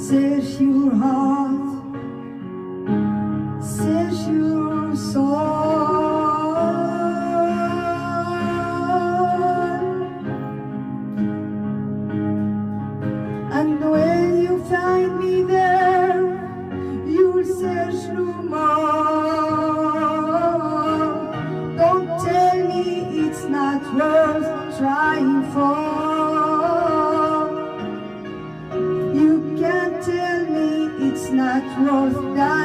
search your heart, search your soul, and when you find me there, you'll search no more. Don't tell me it's not worth trying for. You can't tell me it's not worth dying.